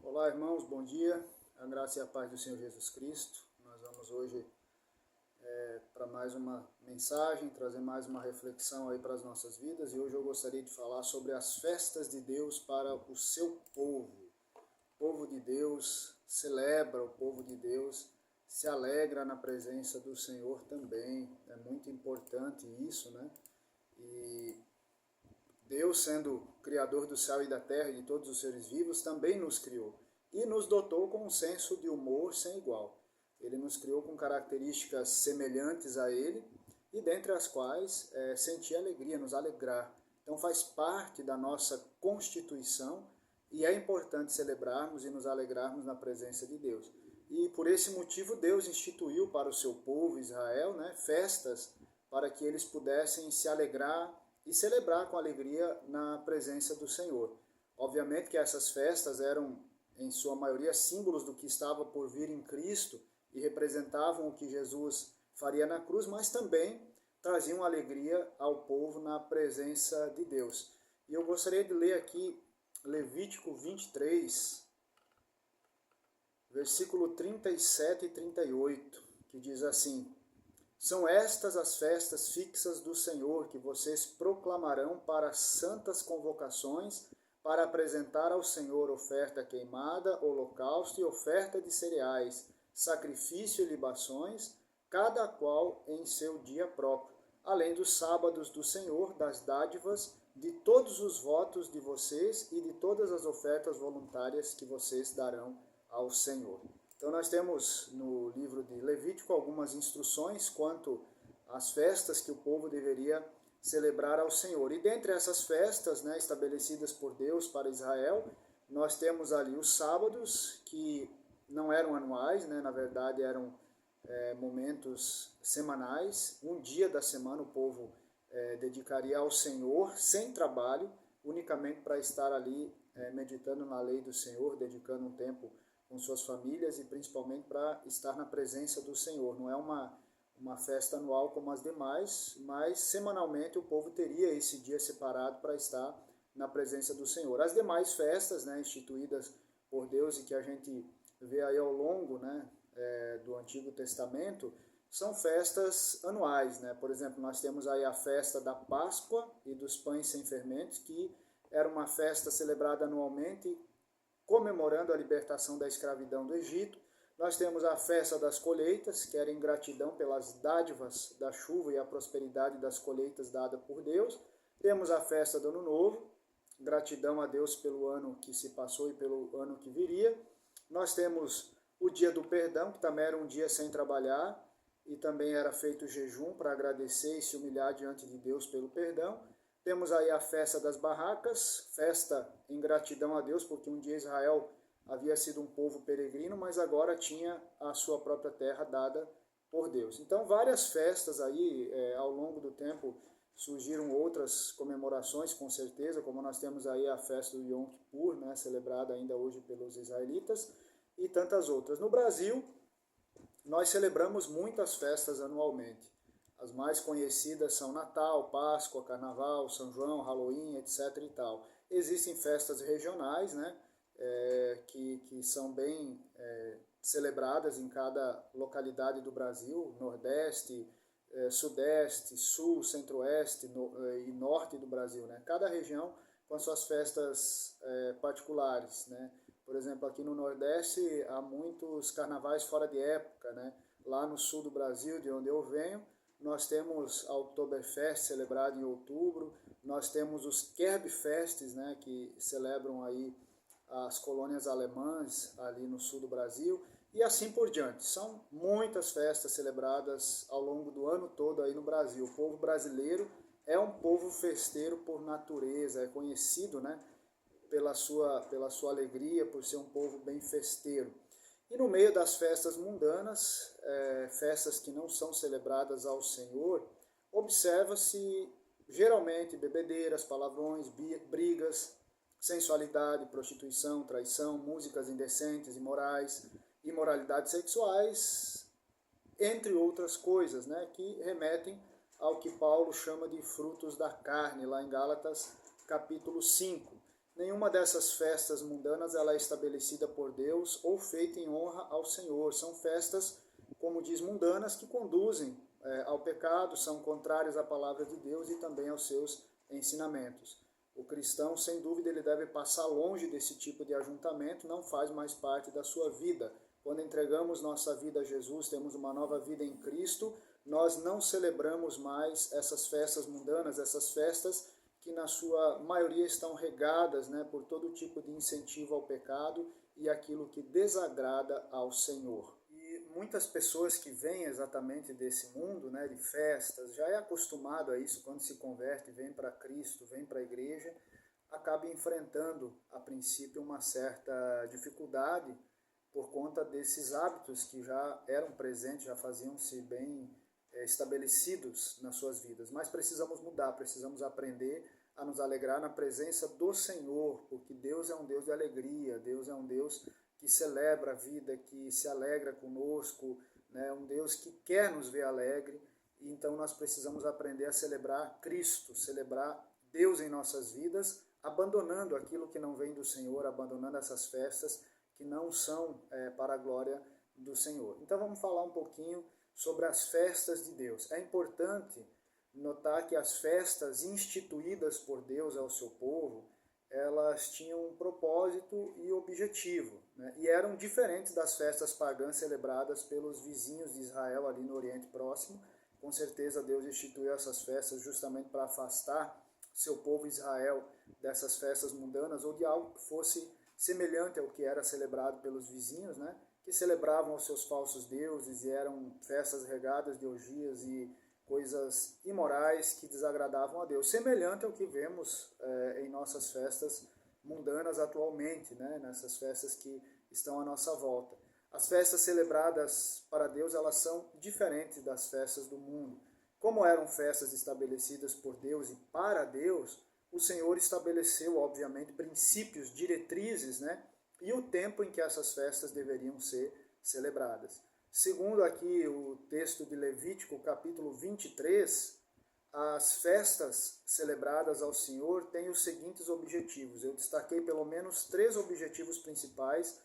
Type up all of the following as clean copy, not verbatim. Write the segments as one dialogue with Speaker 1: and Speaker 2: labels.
Speaker 1: Olá, irmãos, bom dia. A graça e a paz do Senhor Jesus Cristo. Nós vamos hoje para mais uma mensagem, trazer mais uma reflexão aí para as nossas vidas. E hoje eu gostaria de falar sobre as festas de Deus para o seu povo. O povo de Deus celebra, o povo de Deus se alegra na presença do Senhor também. É muito importante isso, né? E Deus, sendo Criador do céu e da terra e de todos os seres vivos, também nos criou e nos dotou com um senso de humor sem igual. Ele nos criou com características semelhantes a Ele e dentre as quais sentir alegria, nos alegrar. Então faz parte da nossa constituição e é importante celebrarmos e nos alegrarmos na presença de Deus. E por esse motivo Deus instituiu para o seu povo Israel, né, festas para que eles pudessem se alegrar e celebrar com alegria na presença do Senhor. Obviamente que essas festas eram, em sua maioria, símbolos do que estava por vir em Cristo e representavam o que Jesus faria na cruz, mas também traziam alegria ao povo na presença de Deus. E eu gostaria de ler aqui Levítico 23, versículo 37 e 38, que diz assim: São estas as festas fixas do Senhor que vocês proclamarão para santas convocações, para apresentar ao Senhor oferta queimada, holocausto e oferta de cereais, sacrifício e libações, cada qual em seu dia próprio, além dos sábados do Senhor, das dádivas, de todos os votos de vocês e de todas as ofertas voluntárias que vocês darão ao Senhor. Então nós temos no livro de Levítico algumas instruções quanto às festas que o povo deveria celebrar ao Senhor. E dentre essas festas, né, estabelecidas por Deus para Israel, nós temos ali os sábados, que não eram anuais, né, na verdade eram momentos semanais. Um dia da semana o povo dedicaria ao Senhor, sem trabalho, unicamente para estar ali meditando na lei do Senhor, dedicando um tempo com suas famílias e principalmente para estar na presença do Senhor. Não é uma festa anual como as demais, mas semanalmente o povo teria esse dia separado para estar na presença do Senhor. As demais festas, né, instituídas por Deus e que a gente vê aí ao longo, né, do Antigo Testamento, são festas anuais, né? Por exemplo, nós temos aí a festa da Páscoa e dos pães sem fermentos, que era uma festa celebrada anualmente, comemorando a libertação da escravidão do Egito. Nós temos a festa das colheitas, que era em gratidão pelas dádivas da chuva e a prosperidade das colheitas dada por Deus. Temos a festa do Ano Novo, gratidão a Deus pelo ano que se passou e pelo ano que viria. Nós temos o dia do perdão, que também era um dia sem trabalhar, e também era feito jejum para agradecer e se humilhar diante de Deus pelo perdão. Temos aí a festa das barracas, festa em gratidão a Deus, porque um dia Israel havia sido um povo peregrino, mas agora tinha a sua própria terra dada por Deus. Então, várias festas aí, ao longo do tempo, surgiram outras comemorações, com certeza, como nós temos aí a festa do Yom Kippur, né, celebrada ainda hoje pelos israelitas, e tantas outras. No Brasil, nós celebramos muitas festas anualmente. As mais conhecidas são Natal, Páscoa, Carnaval, São João, Halloween, etc. e tal. Existem festas regionais, né, que são bem celebradas em cada localidade do Brasil, Nordeste, Sudeste, Sul, Centro-Oeste e Norte do Brasil, né? Cada região com as suas festas particulares, né? Por exemplo, aqui no Nordeste há muitos carnavais fora de época, né? Lá no sul do Brasil, de onde eu venho, nós temos a Oktoberfest, celebrada em outubro, nós temos os Kerbfests, né, que celebram aí as colônias alemãs ali no sul do Brasil, e assim por diante. São muitas festas celebradas ao longo do ano todo aí no Brasil. O povo brasileiro é um povo festeiro por natureza, é conhecido, né, pela sua alegria, por ser um povo bem festeiro. E no meio das festas mundanas, festas que não são celebradas ao Senhor, observa-se geralmente bebedeiras, palavrões, brigas, sensualidade, prostituição, traição, músicas indecentes, imorais, imoralidades sexuais, entre outras coisas, né, que remetem ao que Paulo chama de frutos da carne, lá em Gálatas capítulo 5. Nenhuma dessas festas mundanas ela é estabelecida por Deus ou feita em honra ao Senhor. São festas, como diz, mundanas que conduzem ao pecado, são contrárias à palavra de Deus e também aos seus ensinamentos. O cristão, sem dúvida, ele deve passar longe desse tipo de ajuntamento, não faz mais parte da sua vida. Quando entregamos nossa vida a Jesus, temos uma nova vida em Cristo, nós não celebramos mais essas festas mundanas, essas festas que na sua maioria estão regadas, né, por todo tipo de incentivo ao pecado e aquilo que desagrada ao Senhor. E muitas pessoas que vêm exatamente desse mundo, né, de festas, já é acostumado a isso quando se converte, vem para Cristo, vem para a igreja, acaba enfrentando, a princípio, uma certa dificuldade por conta desses hábitos que já eram presentes, já faziam-se bem estabelecidos nas suas vidas. Mas precisamos mudar, precisamos aprender a nos alegrar na presença do Senhor, porque Deus é um Deus de alegria, Deus é um Deus que celebra a vida, que se alegra conosco, né? Um Deus que quer nos ver alegre, e então nós precisamos aprender a celebrar Cristo, celebrar Deus em nossas vidas, abandonando aquilo que não vem do Senhor, abandonando essas festas que não são para a glória do Senhor. Então vamos falar um pouquinho sobre as festas de Deus. É importante notar que as festas instituídas por Deus ao seu povo, elas tinham um propósito e objetivo, né? E eram diferentes das festas pagãs celebradas pelos vizinhos de Israel ali no Oriente Próximo. Com certeza Deus instituiu essas festas justamente para afastar seu povo Israel dessas festas mundanas ou de algo que fosse semelhante ao que era celebrado pelos vizinhos, né? Que celebravam os seus falsos deuses e eram festas regadas de orgias e coisas imorais que desagradavam a Deus, semelhante ao que vemos em nossas festas mundanas atualmente, né? Nessas festas que estão à nossa volta. As festas celebradas para Deus, elas são diferentes das festas do mundo. Como eram festas estabelecidas por Deus e para Deus, o Senhor estabeleceu, obviamente, princípios, diretrizes, né? E o tempo em que essas festas deveriam ser celebradas. Segundo aqui o texto de Levítico, capítulo 23, as festas celebradas ao Senhor têm os seguintes objetivos. Eu destaquei pelo menos 3 objetivos principais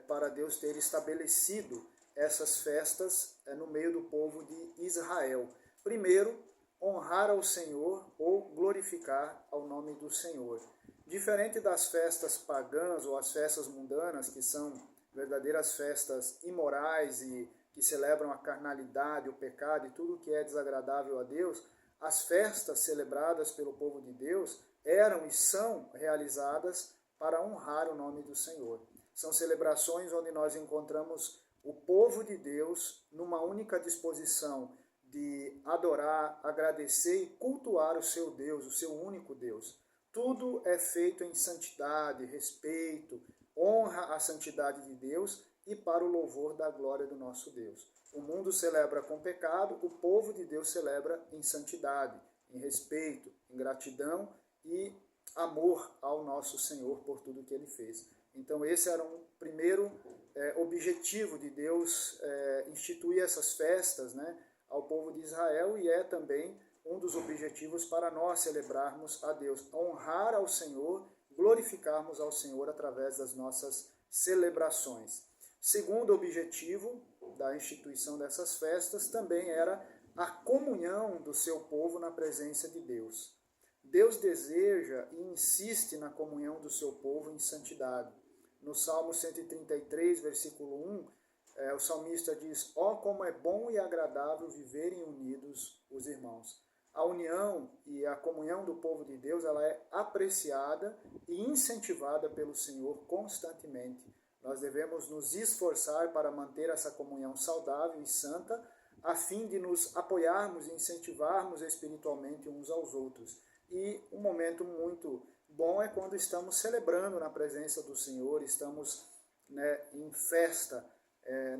Speaker 1: para Deus ter estabelecido essas festas no meio do povo de Israel. Primeiro, honrar ao Senhor ou glorificar ao nome do Senhor. Diferente das festas pagãs ou as festas mundanas, que são verdadeiras festas imorais e que celebram a carnalidade, o pecado e tudo que é desagradável a Deus, as festas celebradas pelo povo de Deus eram e são realizadas para honrar o nome do Senhor. São celebrações onde nós encontramos o povo de Deus numa única disposição de adorar, agradecer e cultuar o seu Deus, o seu único Deus. Tudo é feito em santidade, respeito, honra à santidade de Deus e para o louvor da glória do nosso Deus. O mundo celebra com pecado, o povo de Deus celebra em santidade, em respeito, em gratidão e amor ao nosso Senhor por tudo que Ele fez. Então esse era um primeiro objetivo de Deus instituir essas festas, né, ao povo de Israel, e é também um dos objetivos para nós celebrarmos a Deus, honrar ao Senhor, glorificarmos ao Senhor através das nossas celebrações. Segundo objetivo da instituição dessas festas também era a comunhão do seu povo na presença de Deus. Deus deseja e insiste na comunhão do seu povo em santidade. No Salmo 133, versículo 1, o salmista diz: ó, como é bom e agradável viverem unidos os irmãos. A união e a comunhão do povo de Deus, ela é apreciada e incentivada pelo Senhor constantemente. Nós devemos nos esforçar para manter essa comunhão saudável e santa, a fim de nos apoiarmos e incentivarmos espiritualmente uns aos outros. E um momento muito bom é quando estamos celebrando na presença do Senhor, estamos, né, em festa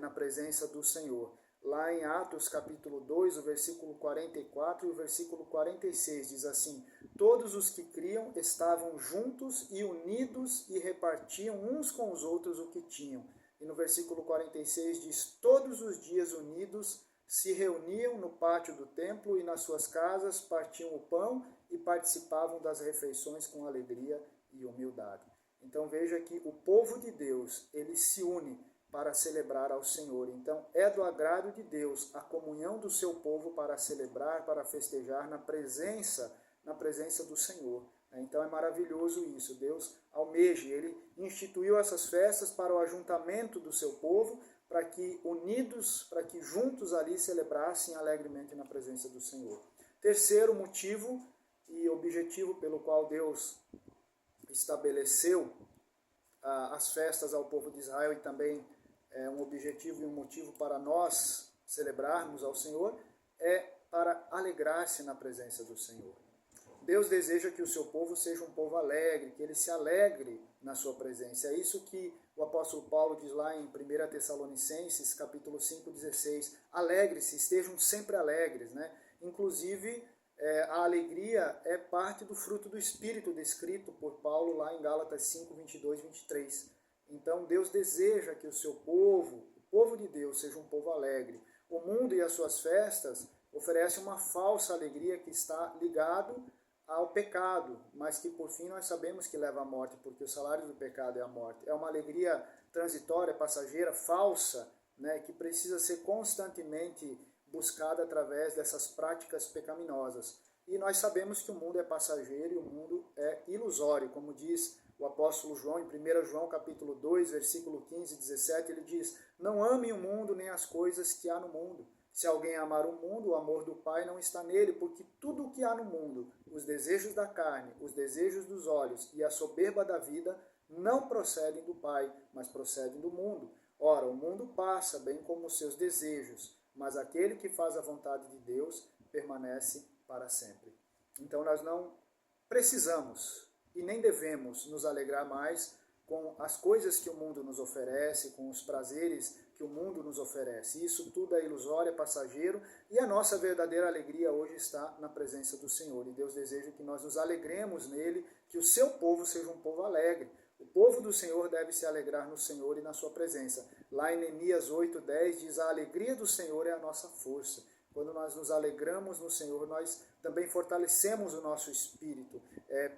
Speaker 1: na presença do Senhor. Lá em Atos capítulo 2, o versículo 44 e o versículo 46 diz assim: todos os que criam estavam juntos e unidos e repartiam uns com os outros o que tinham. E no versículo 46 diz: todos os dias unidos se reuniam no pátio do templo e nas suas casas, partiam o pão e participavam das refeições com alegria e e humildade. Então veja que o povo de Deus, ele se une para celebrar ao Senhor. Então é do agrado de Deus a comunhão do seu povo para celebrar, para festejar na presença do Senhor. Então é maravilhoso isso. Deus almeja, ele instituiu essas festas para o ajuntamento do seu povo, para que unidos, para que juntos ali celebrassem alegremente na presença do Senhor. Terceiro motivo e objetivo pelo qual Deus estabeleceu as festas ao povo de Israel, e também um objetivo e um motivo para nós celebrarmos ao Senhor, é para alegrar-se na presença do Senhor. Deus deseja que o seu povo seja um povo alegre, que ele se alegre na sua presença. É isso que o apóstolo Paulo diz lá em 1 Tessalonicenses, capítulo 5:16. Alegre-se, estejam sempre alegres, né? Inclusive, a alegria é parte do fruto do Espírito descrito por Paulo lá em Gálatas 5:22-23. Então, Deus deseja que o seu povo, o povo de Deus, seja um povo alegre. O mundo e as suas festas oferecem uma falsa alegria que está ligado ao pecado, mas que por fim nós sabemos que leva à morte, porque o salário do pecado é a morte. É uma alegria transitória, passageira, falsa, né, que precisa ser constantemente buscada através dessas práticas pecaminosas. E nós sabemos que o mundo é passageiro e o mundo é ilusório, como diz o apóstolo João em 1 João capítulo 2, versículo 15 e 17, ele diz: não amem o mundo nem as coisas que há no mundo. Se alguém amar o mundo, o amor do Pai não está nele, porque tudo o que há no mundo, os desejos da carne, os desejos dos olhos e a soberba da vida, não procedem do Pai, mas procedem do mundo. Ora, o mundo passa, bem como os seus desejos, mas aquele que faz a vontade de Deus permanece para sempre. Então nós não precisamos e nem devemos nos alegrar mais com as coisas que o mundo nos oferece, com os prazeres que o mundo nos oferece. Isso tudo é ilusório, é passageiro, e a nossa verdadeira alegria hoje está na presença do Senhor. E Deus deseja que nós nos alegremos nele, que o seu povo seja um povo alegre. O povo do Senhor deve se alegrar no Senhor e na sua presença. Lá em Neemias 8:10 diz: a alegria do Senhor é a nossa força. Quando nós nos alegramos no Senhor, nós também fortalecemos o nosso espírito.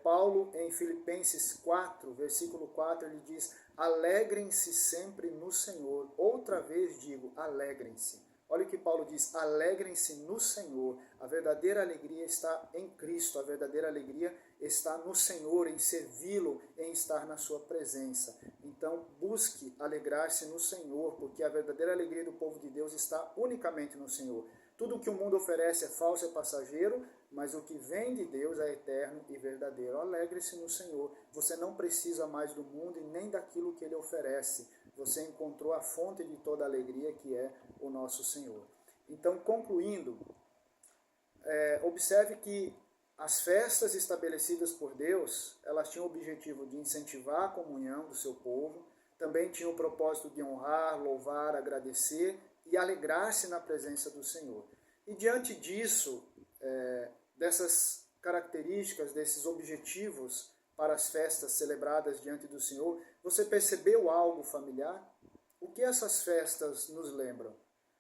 Speaker 1: Paulo, em Filipenses 4, versículo 4, ele diz: alegrem-se sempre no Senhor. Outra vez digo, alegrem-se. Olha o que Paulo diz: alegrem-se no Senhor. A verdadeira alegria está em Cristo, a verdadeira alegria está no Senhor, em servi-lo, em estar na sua presença. Então, busque alegrar-se no Senhor, porque a verdadeira alegria do povo de Deus está unicamente no Senhor. Tudo o que o mundo oferece é falso, é passageiro, mas o que vem de Deus é eterno e verdadeiro. Alegre-se no Senhor. Você não precisa mais do mundo e nem daquilo que ele oferece. Você encontrou a fonte de toda alegria, que é o nosso Senhor. Então, concluindo, observe que as festas estabelecidas por Deus, elas tinham o objetivo de incentivar a comunhão do seu povo, também tinham o propósito de honrar, louvar, agradecer e alegrar-se na presença do Senhor. E diante disso, dessas características, desses objetivos para as festas celebradas diante do Senhor, você percebeu algo familiar? O que essas festas nos lembram?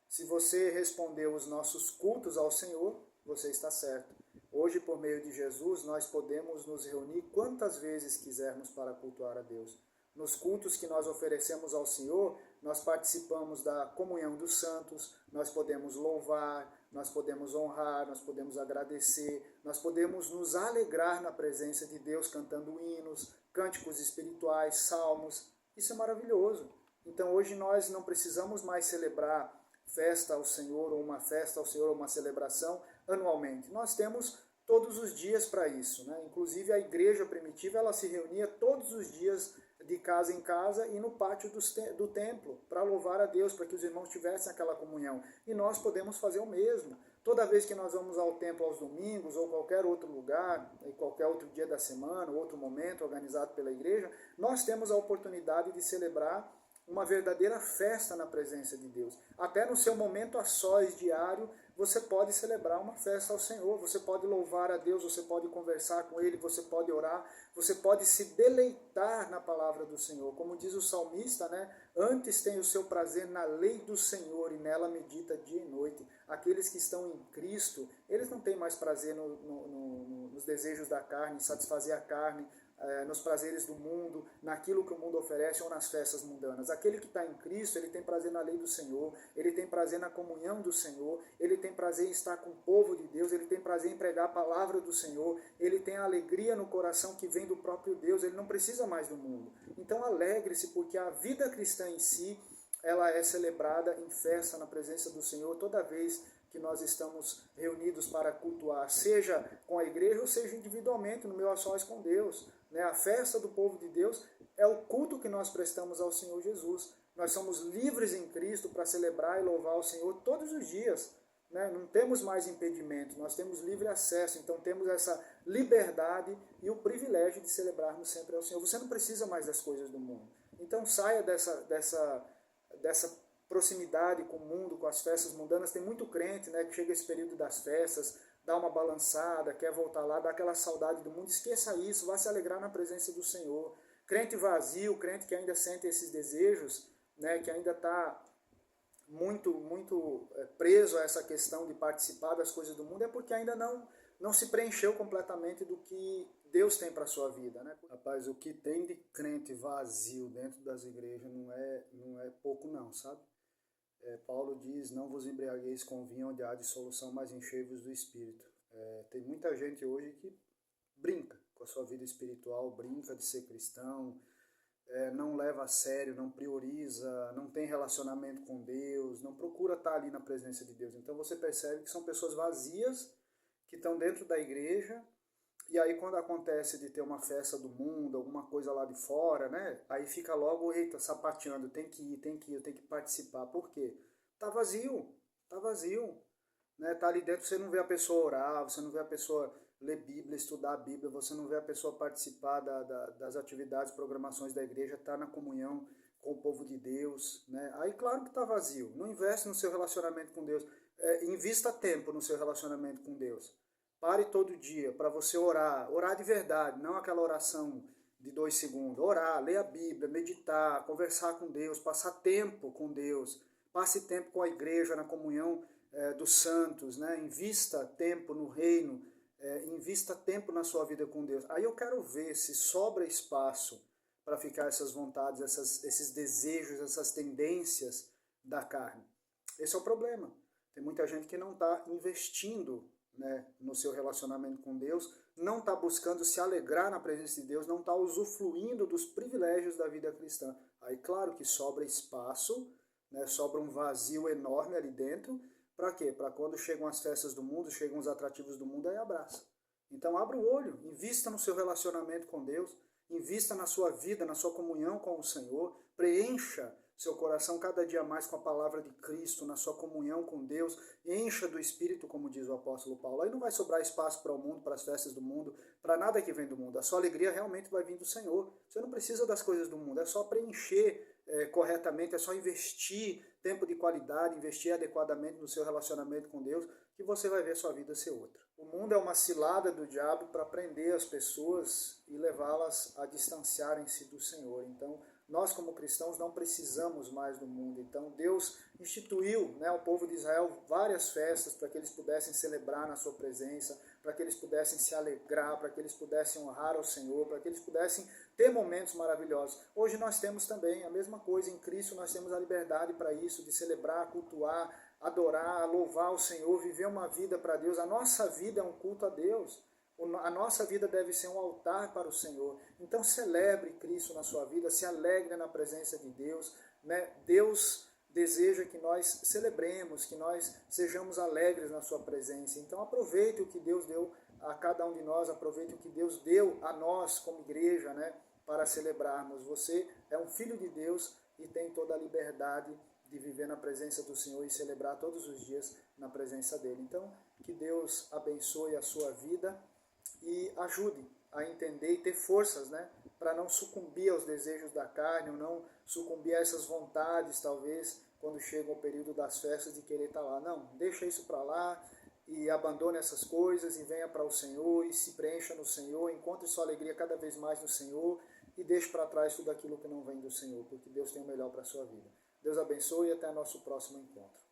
Speaker 1: Se você respondeu os nossos cultos ao Senhor, você está certo. Hoje, por meio de Jesus, nós podemos nos reunir quantas vezes quisermos para cultuar a Deus. Nos cultos que nós oferecemos ao Senhor, nós participamos da comunhão dos santos, nós podemos louvar, nós podemos honrar, nós podemos agradecer, nós podemos nos alegrar na presença de Deus cantando hinos, cânticos espirituais, salmos. Isso é maravilhoso. Então hoje nós não precisamos mais celebrar festa ao Senhor, ou uma festa ao Senhor, ou uma celebração anualmente. Nós temos todos os dias para isso, né? Inclusive a igreja primitiva, ela se reunia todos os dias de casa em casa e no pátio do templo, para louvar a Deus, para que os irmãos tivessem aquela comunhão. E nós podemos fazer o mesmo. Toda vez que nós vamos ao templo aos domingos, ou qualquer outro lugar, em qualquer outro dia da semana, ou outro momento organizado pela igreja, nós temos a oportunidade de celebrar uma verdadeira festa na presença de Deus. Até no seu momento a sós diário, você pode celebrar uma festa ao Senhor, você pode louvar a Deus, você pode conversar com Ele, você pode orar, você pode se deleitar na palavra do Senhor. Como diz o salmista, né? Antes tem o seu prazer na lei do Senhor e nela medita dia e noite. Aqueles que estão em Cristo, eles não têm mais prazer nos desejos da carne, em satisfazer a carne, nos prazeres do mundo, naquilo que o mundo oferece ou nas festas mundanas. Aquele que está em Cristo, ele tem prazer na lei do Senhor, ele tem prazer na comunhão do Senhor, ele tem prazer em estar com o povo de Deus, ele tem prazer em pregar a palavra do Senhor, ele tem a alegria no coração que vem do próprio Deus, ele não precisa mais do mundo. Então alegre-se, porque a vida cristã em si, ela é celebrada em festa na presença do Senhor toda vez que nós estamos reunidos para cultuar, seja com a igreja ou seja individualmente, no meu a sós com Deus. A festa do povo de Deus é o culto que nós prestamos ao Senhor Jesus. Nós somos livres em Cristo para celebrar e louvar o Senhor todos os dias. Não temos mais impedimento, nós temos livre acesso, então temos essa liberdade e o privilégio de celebrarmos sempre ao Senhor. Você não precisa mais das coisas do mundo. Então saia dessa proximidade com o mundo, com as festas mundanas. Tem muito crente que chega esse período das festas, dá uma balançada, quer voltar lá, dá aquela saudade do mundo. Esqueça isso, vá se alegrar na presença do Senhor. Crente vazio, crente que ainda sente esses desejos, que ainda está muito preso a essa questão de participar das coisas do mundo, é porque ainda não se preencheu completamente do que Deus tem para a sua vida. Rapaz, o que tem de crente vazio dentro das igrejas não é pouco não, sabe? Paulo diz, não vos embriagueis com vinho onde há dissolução, mas enchei-vos do Espírito. Tem muita gente hoje que brinca com a sua vida espiritual, brinca de ser cristão, não leva a sério, não prioriza, não tem relacionamento com Deus, não procura estar ali na presença de Deus. Então você percebe que são pessoas vazias que estão dentro da igreja, e aí quando acontece de ter uma festa do mundo, alguma coisa lá de fora, aí fica logo, eita, sapateando, tem que ir, eu tenho que participar. Por quê? Tá vazio. Tá ali dentro, você não vê a pessoa orar, você não vê a pessoa ler Bíblia, estudar a Bíblia, você não vê a pessoa participar das atividades, programações da igreja, tá na comunhão com o povo de Deus. Aí claro que tá vazio. Não investe no seu relacionamento com Deus. Invista tempo no seu relacionamento com Deus. Pare todo dia para você orar de verdade, não aquela oração de 2 segundos. Orar, ler a Bíblia, meditar, conversar com Deus, passar tempo com Deus, passe tempo com a igreja, na comunhão dos santos, invista tempo no reino, invista tempo na sua vida com Deus. Aí eu quero ver se sobra espaço para ficar essas vontades, esses desejos, essas tendências da carne. Esse é o problema. Tem muita gente que não está investindo no seu relacionamento com Deus, não está buscando se alegrar na presença de Deus, não está usufruindo dos privilégios da vida cristã. Aí claro que sobra espaço, sobra um vazio enorme ali dentro. Para quê? Para quando chegam as festas do mundo, chegam os atrativos do mundo, aí abraça. Então abra o olho, invista no seu relacionamento com Deus, invista na sua vida, na sua comunhão com o Senhor, preencha seu coração cada dia mais com a palavra de Cristo, na sua comunhão com Deus, encha do Espírito, como diz o apóstolo Paulo. Aí não vai sobrar espaço para o mundo, para as festas do mundo, para nada que vem do mundo. A sua alegria realmente vai vir do Senhor. Você não precisa das coisas do mundo, é só preencher corretamente, é só investir tempo de qualidade, investir adequadamente no seu relacionamento com Deus, que você vai ver a sua vida ser outra. O mundo é uma cilada do diabo para prender as pessoas e levá-las a distanciarem-se do Senhor. Então, nós como cristãos não precisamos mais do mundo. Então Deus instituiu ao povo de Israel várias festas para que eles pudessem celebrar na sua presença, para que eles pudessem se alegrar, para que eles pudessem honrar ao Senhor, para que eles pudessem ter momentos maravilhosos. Hoje nós temos também a mesma coisa em Cristo, nós temos a liberdade para isso, de celebrar, cultuar, adorar, louvar o Senhor, viver uma vida para Deus. A nossa vida é um culto a Deus. A nossa vida deve ser um altar para o Senhor. Então celebre Cristo na sua vida, se alegre na presença de Deus. Deus deseja que nós celebremos, que nós sejamos alegres na sua presença. Então aproveite o que Deus deu a cada um de nós, aproveite o que Deus deu a nós como igreja, para celebrarmos. Você é um filho de Deus e tem toda a liberdade de viver na presença do Senhor e celebrar todos os dias na presença dele. Então, que Deus abençoe a sua vida e ajude a entender e ter forças, para não sucumbir aos desejos da carne, ou não sucumbir a essas vontades, talvez, quando chega o período das festas, de querer estar lá. Não, deixa isso para lá e abandone essas coisas e venha para o Senhor e se preencha no Senhor, encontre sua alegria cada vez mais no Senhor e deixe para trás tudo aquilo que não vem do Senhor, porque Deus tem o melhor para a sua vida. Deus abençoe e até nosso próximo encontro.